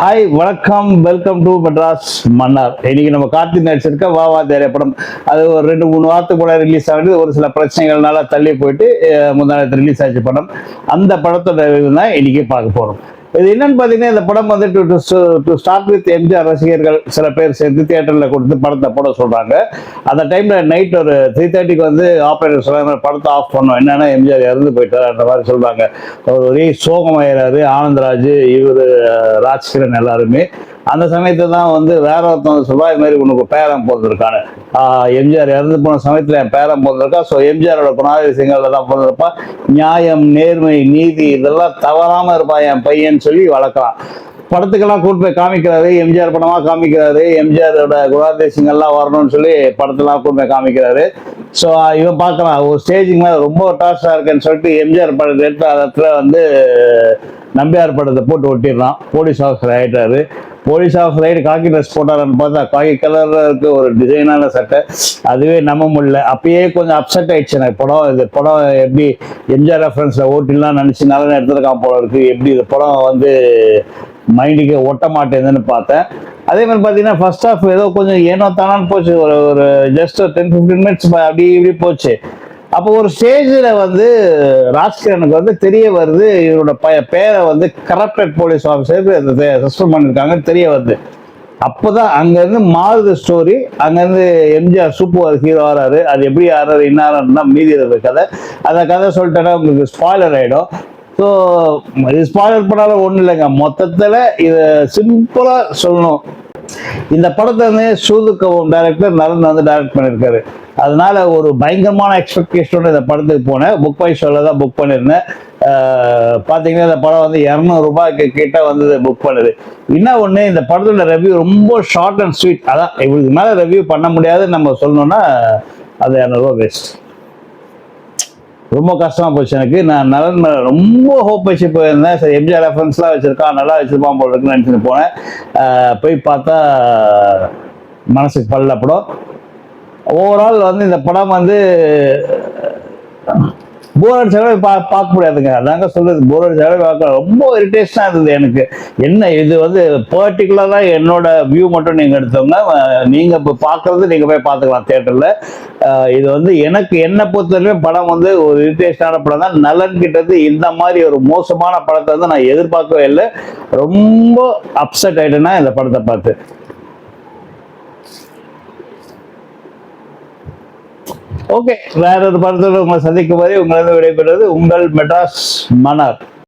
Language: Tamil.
ஹாய் வணக்கம், வெல்கம் டு மெட்ராஸ் மன்னார். இன்னைக்கு நம்ம கார்த்திக் நடிச்சிருக்க வா வா தேரே படம். அது ஒரு 2-3 வாரத்துக்கு கூட ரிலீஸ் ஆகுது. ஒரு சில பிரச்சனைகள்னால தள்ளி போயிட்டு முந்தானத்து ரிலீஸ் ஆச்சு படம். அந்த படத்தோட ரிவ்யூ தான் இன்னைக்கு பார்க்க போறோம். இது என்னன்னு பாத்தீங்கன்னா, இந்த படம் வந்து டு ஸ்டார்ட் வித் எம்ஜிஆர் ரசிகர்கள் சில பேர் சேர்ந்து தியேட்டர்ல கொடுத்து படத்தை போட சொல்றாங்க. அந்த டைம்ல நைட் ஒரு 3:30க்கு வந்து ஆபரேட்டர் சொல்றாங்க படத்தை ஆஃப் பண்ணோம். என்னன்னா எம்ஜிஆர் இறந்து போயிட்டாரு அந்த மாதிரி சொல்றாங்க. ஒரே சோகமாயிராரு ஆனந்தராஜ், இவரு ராஜ்கிரண் எல்லாருமே. அந்த சமயத்துல தான் வந்து வேற ஒருத்தவங்க சொல்றா, இது மாதிரி உனக்கு பேரம் பிறந்திருக்கான்னு. எம்ஜிஆர் இறந்து போன சமயத்துல என் பேரம் பிறந்திருக்கா. ஸோ எம்ஜிஆரோட குணாதிசயங்கள்ல தான் பிறந்திருப்பா. நியாயம், நேர்மை, நீதி இதெல்லாம் தவறாம இருப்பா என் பையன் சொல்லி வளர்க்கலாம். படத்துக்கெல்லாம் கூட்டு போய் காமிக்கிறாரு, எம்ஜிஆர் படமா காமிக்கிறாரு, எம்ஜிஆரோட குணாதிசயங்கள்லாம் வரணும்னு சொல்லி படத்தெல்லாம் கூட்டு போய் காமிக்கிறாரு. ஸோ இவன் பார்க்கலாம் ஒரு ஸ்டேஜுக்கு மேலே ரொம்ப டார்ச்சராக இருக்குன்னு சொல்லிட்டு எம்ஜிஆர் படத்தை எடுத்து இடத்துல வந்து நம்பியார் படத்தை போட்டு ஒட்டிடுறான். போலீஸ் ஆஃபீஸர் ஆகிட்டாரு. போலீஸ் ஆஃபீஸர் ஆகிட்டு காக்கி ட்ரெஸ் போட்டாருன்னு பார்த்தா காக்கி கலரில் இருக்க ஒரு டிசைனான சட்டை. அதுவே நம்ப முடியல. அப்பயே கொஞ்சம் அப்செட் ஆயிடுச்சு எனக்கு. இது படம் எப்படி எம்ஜிஆர் ரெஃபரன்ஸில் ஓட்டிலாம் நினச்சி நல்ல எடுத்துருக்கான் போல இருக்கு. எப்படி இந்த படம் வந்து மைண்டுக்கு ஒட்ட மாட்டேங்குதுன்னு பார்த்தேன். அதே மாதிரி பார்த்தீங்கன்னா ஃபர்ஸ்ட் ஹாஃப் ஏதோ கொஞ்சம் ஏனோ தானான்னு போச்சு. ஒரு ஜஸ்ட் 10-15 மினிட்ஸ் அப்படி இப்படி போச்சு. அப்போ ஒரு ஸ்டேஜில் வந்து ராஜ்கிரனுக்கு வந்து தெரிய வருது, இவரோட பேரை வந்து கரப்டட் போலீஸ் ஆஃபீஸர் சஸ்பெண்ட் பண்ணியிருக்காங்கன்னு தெரிய வருது. அப்போதான் அங்கேருந்து மாறுது ஸ்டோரி. அங்கேருந்து எம்ஜிஆர் சூப்பர் ஹீரோ ஆறாரு. அது எப்படி ஆறாரு என்ன மீதி கதை. அந்த கதை சொல்லிட்டேன்னா உங்களுக்கு ஸ்பாய்லர் ஆகிடும். ஸோ இது ஸ்பாய்லர் பண்ணாலும் ஒன்றும் இல்லைங்க. மொத்தத்தில் இதை சிம்பிளாக சொல்லணும். இந்த படத்தை வந்து சூதுக்கவும் டைரக்டர் நலன் வந்து டைரக்ட் பண்ணியிருக்காரு. அதனால ஒரு பயங்கரமான எக்ஸ்பெக்டேஷனோட இந்த படத்துக்கு போனேன். புக் மை ஷோவில் தான் புக் பண்ணியிருந்தேன். பார்த்தீங்கன்னா இந்த படம் வந்து 200 ரூபாய்க்கு கிட்ட வந்து புக் பண்ணுது. என்ன ஒன்று, இந்த படத்தோட ரிவ்யூ ரொம்ப ஷார்ட் அண்ட் ஸ்வீட். அதான் இவருக்கு மேலே ரிவ்யூ பண்ண முடியாதுன்னு நம்ம சொல்லணும்னா அது 200 ரூபா வேஸ்ட். ரொம்ப கஷ்டமா போச்சு எனக்கு. நான் நலன் ரொம்ப ஹோப் வச்சு போயிருந்தேன். சரி எம்ஜிஆர் ரெஃபரன்ஸ்லாம் வச்சிருக்கான், நல்லா வச்சிருப்பான் போல இருக்குன்னு நினச்சிட்டு போனேன். போய் பார்த்தா மனசுக்கு பல்ல படம். ஓவரால் வந்து இந்த படம் வந்து போர் அடிச்சாலே பார்க்க முடியாதுங்க. அதாங்க சொல்றது, போர் அடிச்சாலே பார்க்க ரொம்ப இரிட்டேஷனாக இருந்தது எனக்கு. என்ன இது வந்து பர்டிகுலராக என்னோட வியூ மட்டும் நீங்கள் எடுத்தோம்னா நீங்கள் இப்போ பார்க்குறது நீங்கள் போய் பார்த்துக்கலாம் தியேட்டரில். இது வந்து எனக்கு என்னை பொறுத்தவரையுமே படம் வந்து ஒரு இரிட்டேஷனான படம் தான். நலன் கிட்டது இந்த மாதிரி ஒரு மோசமான படத்தை வந்து நான் எதிர்பார்க்கவே இல்லை. ரொம்ப அப்செட் ஆகிட்டேன்னா இந்த படத்தை பார்த்து. ஓகே, வேற ஒரு படத்தோடு உங்களை சந்திக்கும் வரை உங்களது விடைபெறுவது உங்கள் மெட்ராஸ் மன்னார்.